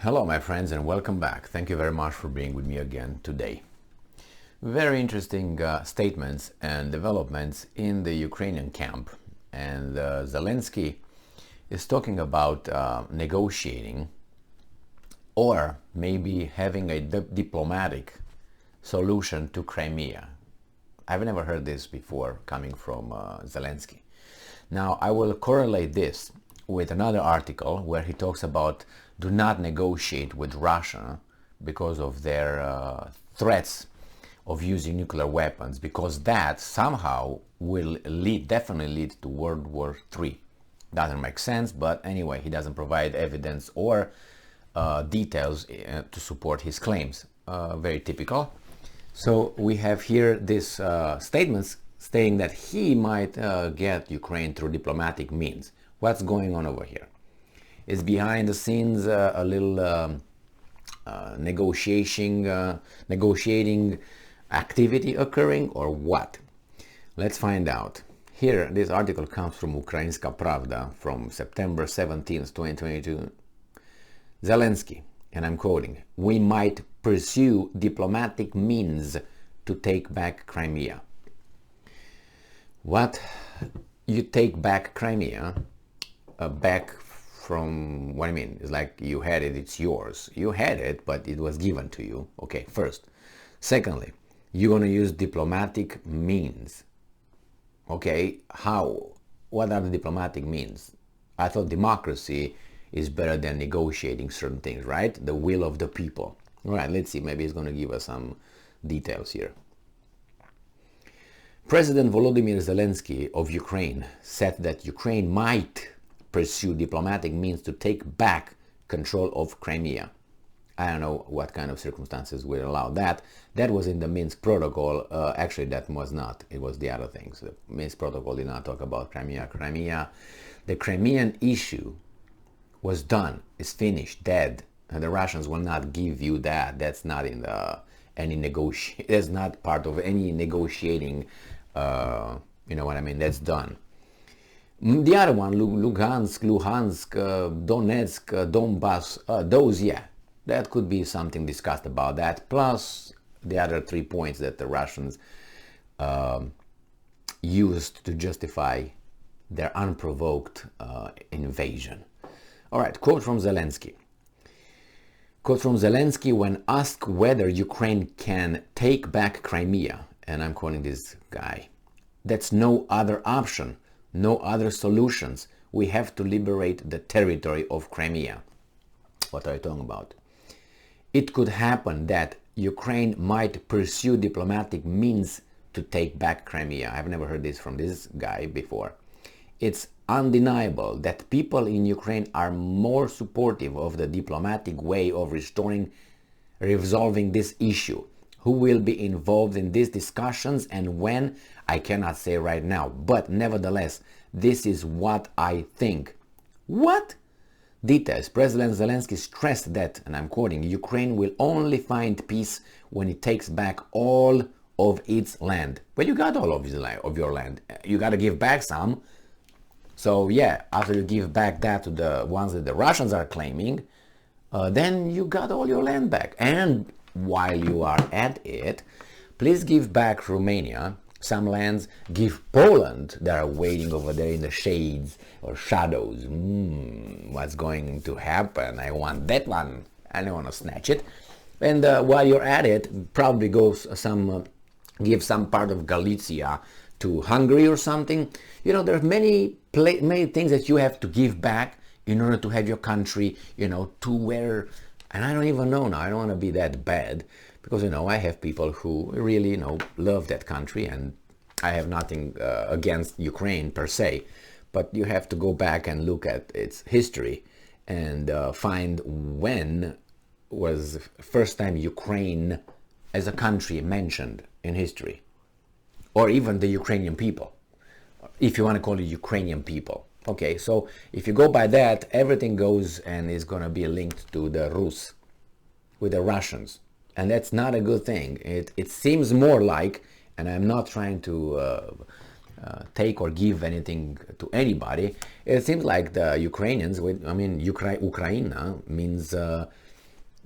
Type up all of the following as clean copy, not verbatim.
Hello my friends and welcome back. Thank you very much for being with me again today. Very interesting statements and developments in the Ukrainian camp, and Zelensky is talking about negotiating or maybe having a diplomatic solution to Crimea. I've never heard this before coming from Zelensky. Now I will correlate this with another article where he talks about do not negotiate with Russia because of their threats of using nuclear weapons, because that somehow will definitely lead to World War III. Doesn't make sense, but anyway, he doesn't provide evidence or details to support his claims. Very typical. So we have here this statements saying that he might get Ukraine through diplomatic means. What's going on over here? Is behind the scenes a little negotiating activity occurring, or what? Let's find out. Here, this article comes from Ukrainska Pravda from September 17th, 2022. Zelensky, and I'm quoting, "We might pursue diplomatic means to take back Crimea." What? You take back Crimea? Back from, what I mean, it's like you had it, it's yours. You had it, but it was given to you. Okay, first. Secondly, you're going to use diplomatic means. Okay, how? What are the diplomatic means? I thought democracy is better than negotiating certain things, right? The will of the people. All right, let's see. Maybe he's going to give us some details here. President Volodymyr Zelensky of Ukraine said that Ukraine might pursue diplomatic means to take back control of Crimea. I don't know what kind of circumstances will allow that. That was in the Minsk protocol. Actually, that was not. It was the other things. The Minsk protocol did not talk about Crimea. The Crimean issue was done. It's finished, dead. And the Russians will not give you that. That's not in any negotiation. That's not part of any negotiating. You know what I mean? That's done. The other one, Lugansk, Donetsk, Donbass, those, yeah, that could be something discussed about that, plus the other 3 points that the Russians used to justify their unprovoked invasion. All right, quote from Zelensky. Quote from Zelensky when asked whether Ukraine can take back Crimea, and I'm quoting this guy, "That's no other option. No other solutions. We have to liberate the territory of Crimea." What are you talking about? It could happen that Ukraine might pursue diplomatic means to take back Crimea. I've never heard this from this guy before. It's undeniable that people in Ukraine are more supportive of the diplomatic way of resolving this issue. Who will be involved in these discussions and when, I cannot say right now, but nevertheless, this is what I think. What? Details. President Zelensky stressed that, and I'm quoting, Ukraine will only find peace when it takes back all of its land. Well, you got all of your land. You got to give back some. So yeah, after you give back that to the ones that the Russians are claiming, then you got all your land back. And while you are at it, please give back Romania some lands. Give Poland, that are waiting over there in the shades or shadows. What's going to happen? I want that one. I don't want to snatch it. And while you're at it, probably give some part of Galicia to Hungary or something. You know, there's many things that you have to give back in order to have your country, to where. And I don't even know now, I don't want to be that bad, because, I have people who really, love that country, and I have nothing against Ukraine per se, but you have to go back and look at its history and find when was the first time Ukraine as a country mentioned in history, or even the Ukrainian people, if you want to call it Ukrainian people. Okay, so if you go by that, everything goes and is going to be linked to the Rus, with the Russians. And that's not a good thing. It seems more like, and I'm not trying to take or give anything to anybody, it seems like the Ukrainians, Ukraina means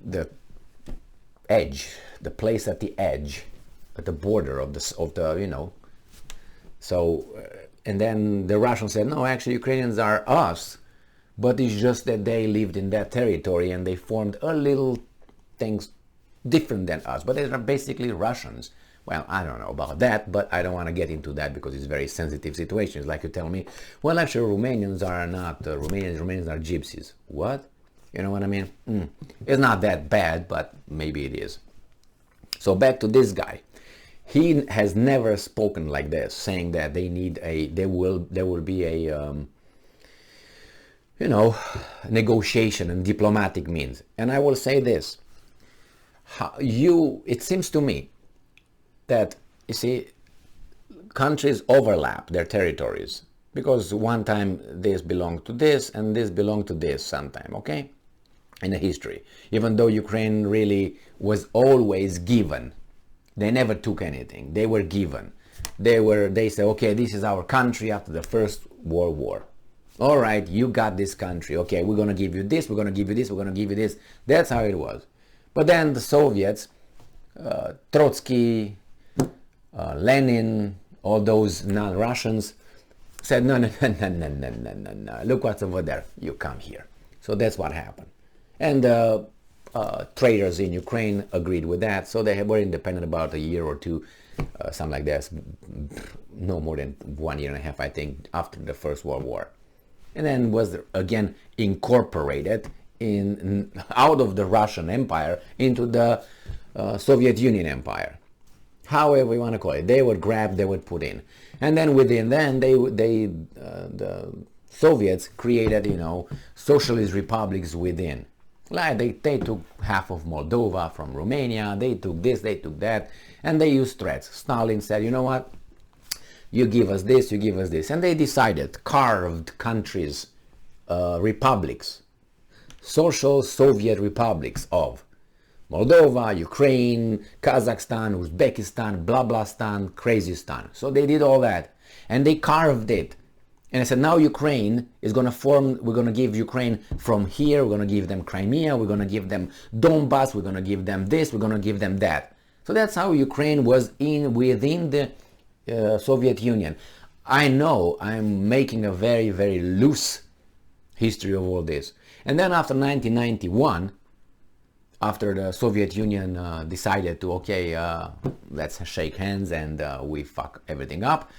the edge, the place at the edge, at the border of the you know. So, and then the Russians said, no, actually Ukrainians are us, but it's just that they lived in that territory and they formed a little things different than us, but they are basically Russians. Well, I don't know about that, but I don't want to get into that because it's very sensitive situations. Like you tell me, well, actually Romanians are not Romanians are gypsies. What? You know what I mean? It's not that bad, but maybe it is. So back to this guy. He has never spoken like this, saying that they need there will be a you know, negotiation and diplomatic means. And I will say this: it seems to me that, you see, countries overlap their territories because one time this belonged to this and this belonged to this sometime, okay, in the history. Even though Ukraine really was always given. They never took anything. They were given. They said, okay, this is our country after the First World War. All right, you got this country. Okay, we're going to give you this, we're going to give you this, we're going to give you this. That's how it was. But then the Soviets, Trotsky, Lenin, all those non-Russians said, no, no. Look what's over there. You come here. So that's what happened. And traders in Ukraine agreed with that, so they were independent about a year or two, something like that, no more than 1.5 years, I think, after the First World War, and then was again incorporated out of the Russian Empire into the Soviet Union Empire. However you want to call it, they would grab, they would put in, and then within then the Soviets created, you know, socialist republics within. Like they took half of Moldova from Romania, they took this, they took that, and they used threats. Stalin said, you know what, you give us this, you give us this. And they decided, carved countries, republics, social Soviet republics of Moldova, Ukraine, Kazakhstan, Uzbekistan, Blablastan, Crazystan. So they did all that, and they carved it. And I said, now Ukraine is going to form, we're going to give Ukraine from here, we're going to give them Crimea, we're going to give them Donbass, we're going to give them this, we're going to give them that. So that's how Ukraine was within the Soviet Union. I know I'm making a very, very loose history of all this. And then after 1991, after the Soviet Union decided to, okay, let's shake hands and we fuck everything up.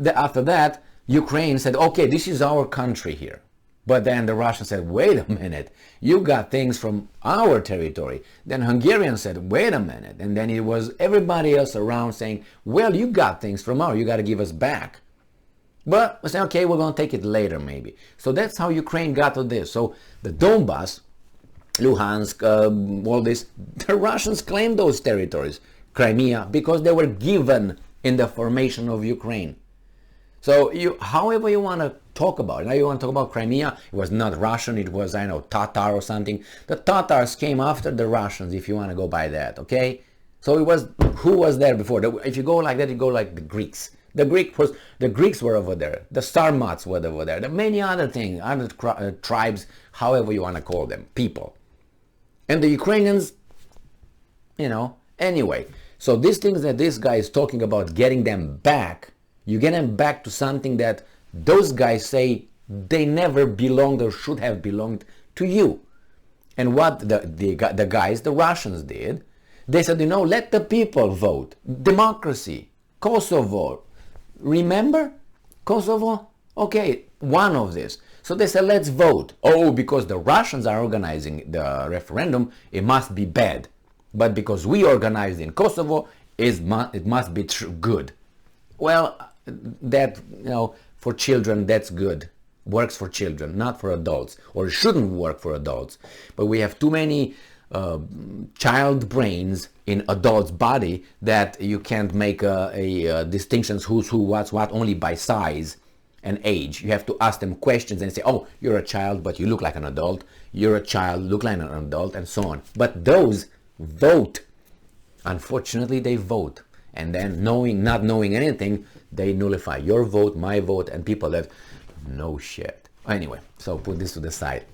After that, Ukraine said, okay, this is our country here. But then the Russians said, wait a minute, you got things from our territory. Then Hungarians said, wait a minute. And then it was everybody else around saying, well, you got things from you got to give us back. But we said, okay, we're going to take it later maybe. So that's how Ukraine got to this. So the Donbass, Luhansk, all this, the Russians claimed those territories, Crimea, because they were given in the formation of Ukraine. So however you want to talk about it, now you want to talk about Crimea, it was not Russian, it was, I know, Tatar or something. The Tatars came after the Russians, if you want to go by that, okay? So it was, who was there before? If you go like that, you go like the Greeks. The Greeks were over there, the Sarmats were over there, the many other things, other tribes, however you want to call them, people. And the Ukrainians, you know, anyway. So these things that this guy is talking about, getting them back, you get them back to something that those guys say they never belonged or should have belonged to you. And what the guys, the Russians did, they said, you know, let the people vote. Democracy. Kosovo. Remember? Kosovo? Okay, one of this. So they said, let's vote. Oh, because the Russians are organizing the referendum, it must be bad. But because we organized in Kosovo, it must be good. Well, that, you know, for children, that's good. Works for children, not for adults, or shouldn't work for adults. But we have too many child brains in adults' body that you can't make a distinctions who's who, what's what, only by size and age. You have to ask them questions and say, oh, you're a child, but you look like an adult. You're a child, look like an adult, and so on. But those vote. Unfortunately, they vote. And then not knowing anything, they nullify your vote, my vote, and people that no shit. Anyway, so put this to the side.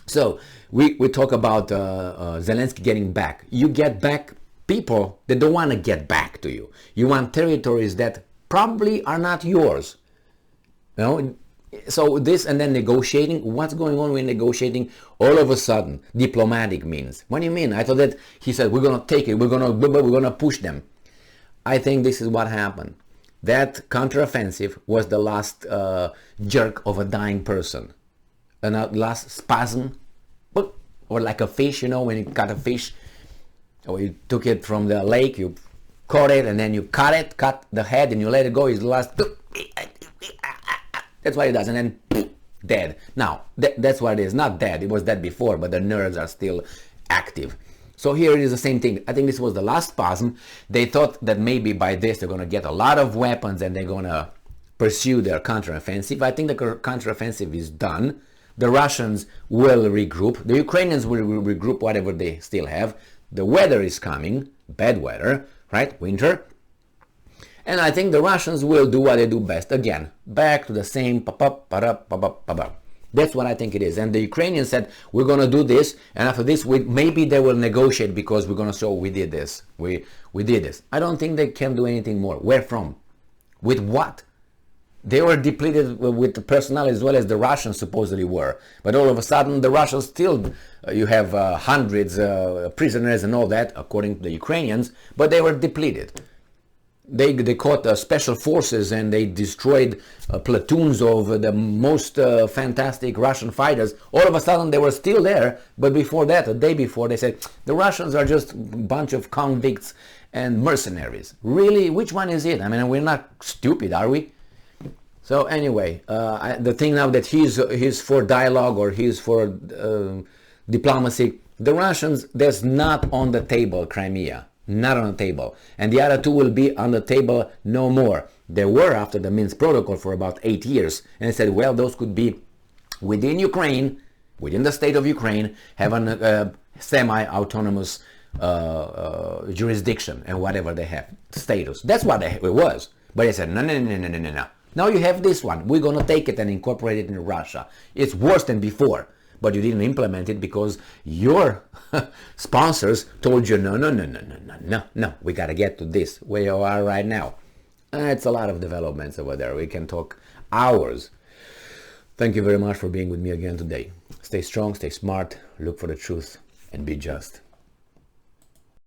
So we talk about Zelensky getting back. You get back people that don't want to get back to you. You want territories that probably are not yours. You know, so this, and then negotiating. What's going on with negotiating? All of a sudden, diplomatic means. What do you mean? I thought that he said we're gonna take it. We're gonna push them. I think this is what happened. That counteroffensive was the last jerk of a dying person, and last spasm, or like a fish. You know, when you cut a fish, or you took it from the lake, you caught it, and then you cut the head, and you let it go. It's the last. That's what it does, and then dead. Now, that's what it is. Not dead. It was dead before, but the nerves are still active. So here it is the same thing. I think this was the last spasm. They thought that maybe by this they're going to get a lot of weapons and they're going to pursue their counteroffensive. I think the counteroffensive is done. The Russians will regroup. The Ukrainians will regroup whatever they still have. The weather is coming. Bad weather, right? Winter. And I think the Russians will do what they do best. Again, back to the same That's what I think it is. And the Ukrainians said, we're going to do this, and after this, maybe they will negotiate because we're going to show we did this. We did this. I don't think they can do anything more. Where from? With what? They were depleted with the personnel as well as the Russians supposedly were. But all of a sudden, the Russians still, you have hundreds prisoners and all that, according to the Ukrainians, but they were depleted. They caught special forces and they destroyed platoons of the most fantastic Russian fighters. All of a sudden they were still there, but before that, a day before, they said the Russians are just a bunch of convicts and mercenaries. Really? Which one is it? I mean, we're not stupid, are we? So anyway, the thing now that he's for dialogue or he's for diplomacy, the Russians, there's not on the table Crimea. Not on the table. And the other two will be on the table no more. There were after the Minsk Protocol for about 8 years. And they said, well, those could be within Ukraine, within the state of Ukraine, have a semi-autonomous jurisdiction and whatever they have, status. That's what it was. But they said, no. Now you have this one. We're going to take it and incorporate it in Russia. It's worse than before. But you didn't implement it because your sponsors told you, no, we got to get to this, where you are right now. It's a lot of developments over there. We can talk hours. Thank you very much for being with me again today. Stay strong, stay smart, look for the truth, and be just.